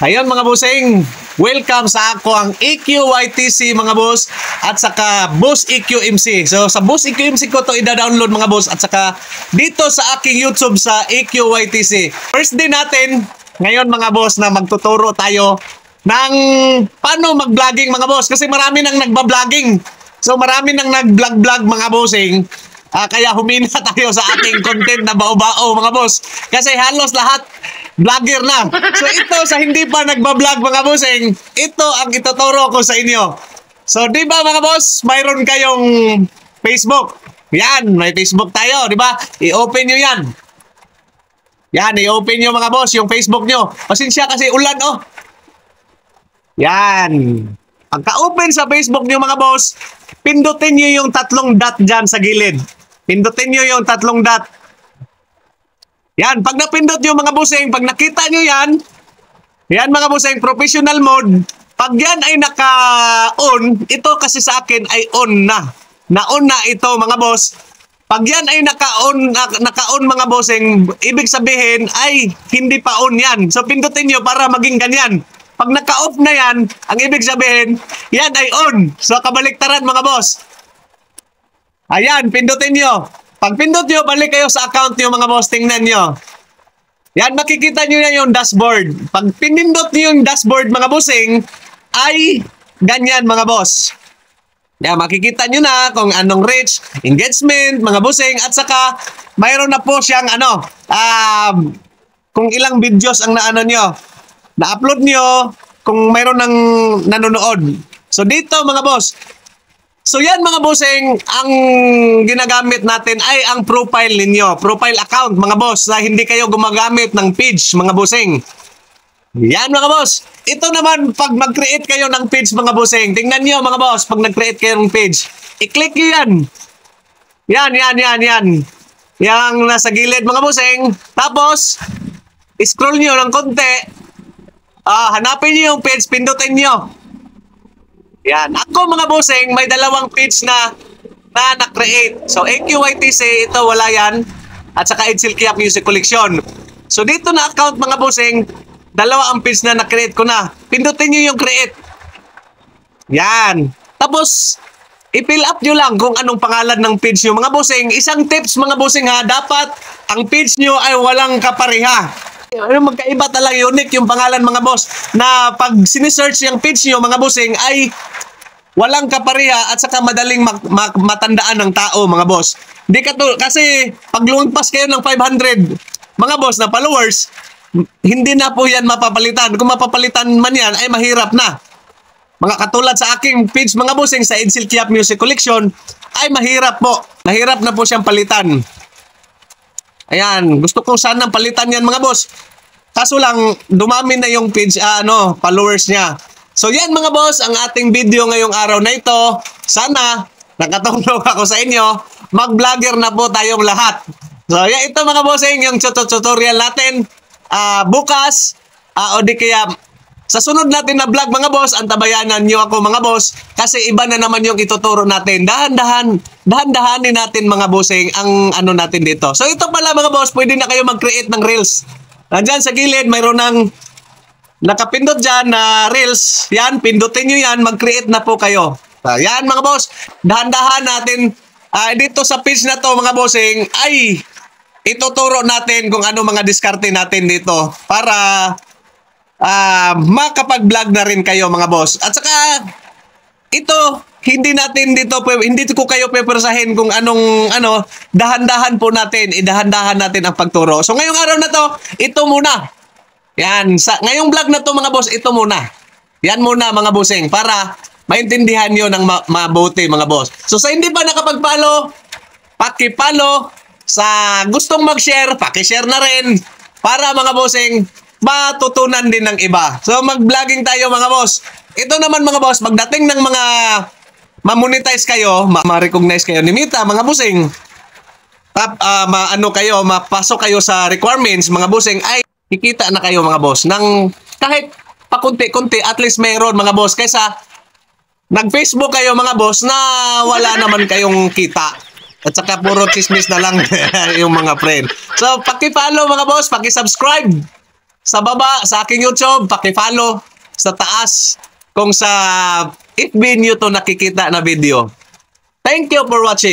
Ayun mga bossing, welcome sa ako ang EQYTC mga boss at saka Boss EQMC. So sa Boss EQMC ko to ida-download mga boss at saka dito sa aking YouTube sa EQYTC. First day natin ngayon mga boss na magtuturo tayo ng paano mag-vlogging mga boss kasi marami nang nagba-vlogging. So marami nang nag-vlog mga bossing. Kaya humina tayo sa ating content na bao-bao mga boss. Kasi halos lahat vlogger na. So ito sa hindi pa nagba-vlog mga bossing, ito ang ituturo ko sa inyo. So di ba mga boss, mayroon kayong Facebook. Yan, may Facebook tayo, di ba? I-open nyo yan. Yan, i-open nyo mga boss yung Facebook nyo. Pasensya kasi ulan oh. Yan. Pagka-open sa Facebook nyo mga boss, pindutin nyo yung tatlong dot dyan sa gilid. Pindutin nyo yung tatlong dot. Yan, pag napindot nyo mga bossing, pag nakita nyo yan, yan mga bossing, professional mode, pag yan ay naka-on, ito kasi sa akin ay on na. Na-on na ito mga boss. Pag yan ay naka-on mga bossing, ibig sabihin ay hindi pa on yan. So pindutin nyo para maging ganyan. Pag naka-off na yan, ang ibig sabihin, yan ay on. So kabaliktaran mga boss. Ayan, pindutin nyo. Pag pindot nyo, balik kayo sa account nyo mga boss, tingnan nyo. Yan, makikita nyo yan yung dashboard. Pag pinindot nyo yung dashboard mga bossing, ay ganyan mga boss. Yan, makikita nyo na kung anong reach, engagement, mga bossing, at saka mayroon na po siyang kung ilang videos ang naano nyo, na-upload nyo, kung mayroon ng nanonood. So dito mga boss, so yan mga bossing, ang ginagamit natin ay ang profile ninyo, profile account mga boss, na hindi kayo gumagamit ng page mga bossing. Yan mga boss. Ito naman pag mag-create kayo ng page mga bossing, tingnan nyo mga boss, pag nag-create kayo ng page, i-click nyo yan. Yan. Yang nasa gilid mga bossing. Tapos, scroll nyo ng konti, hanapin nyo yung page, pindutin nyo. Yan. Ako mga bossing, may dalawang page na na-create. So, EQYTC, ito wala yan. At saka Edsel Kiap Music Collection. So, dito na account mga bossing, dalawa ang page na na-create ko na. Pindutin nyo yung create. Yan. Tapos, i-fill up nyo lang kung anong pangalan ng page nyo. Mga bossing, isang tips mga bossing ha, dapat ang page nyo ay walang kapareha. Magkaiba talaga, unique yung pangalan mga boss, na pag sinesearch yung page nyo mga bossing ay walang kapareha at saka madaling matandaan ng tao mga boss. Hindi ka to, kasi pag lumagpas kayo ng 500 mga boss na followers, hindi na po yan mapapalitan. Kung mapapalitan man yan ay mahirap na. Mga katulad sa aking page mga bossing sa Edsel Kiap Music Collection ay mahirap po. Mahirap na po siyang palitan. Ayan, gusto ko sanang palitan yan mga boss. Kaso lang, dumami na yung page, followers niya. So yan mga boss, ang ating video ngayong araw na ito. Sana, nakatulong ako sa inyo. Mag-vlogger na po tayong lahat. So yan, ito mga bossing, yung tutorial natin. Bukas, o di kaya, sa sunod natin na vlog mga boss, antabayanan nyo ako mga boss. Kasi iba na naman yung ituturo natin. Dahan-dahanin natin mga bossing ang ano natin dito. So ito pala mga boss, pwede na kayo mag-create ng reels. Nandyan sa gilid, mayroon ng nakapindot dyan na reels. Yan, pindutin nyo yan, mag-create na po kayo. Yan mga boss, dahan-dahan natin. Dito sa page na to mga bossing, ay ituturo natin kung ano mga diskarte natin dito. Para makapag-vlog na rin kayo mga boss. At saka ito, hindi ko kayo pepersahin kung anong dahan-dahan po natin, idahan-dahan natin ang pagturo. So ngayong araw na to, ito muna. Yan, ngayong vlog na to mga boss, ito muna. Yan muna mga bossing para maintindihan nyo ng mabuti mga boss. So sa hindi pa nakapag-follow, paki-follow. Sa gustong mag-share, paki-share na rin para mga bossing matutunan din ng iba. So mag-vlogging tayo mga boss. Ito naman mga boss, pagdating ng mga ma-monetize kayo, ma-recognize kayo ni Mita mga bossing. Mapasok kayo sa requirements mga bossing, ay kikita na kayo mga boss ng kahit pakunti-kunti, at least mayroon mga boss, kaysa nag-Facebook kayo mga boss na wala naman kayong kita. At saka puro chismis na lang yung mga friend. So, paki-follow mga boss, paki-subscribe. sa baba, sa aking YouTube, paki-follow sa taas kung sa FB nyo to nakikita na video. Thank you for watching.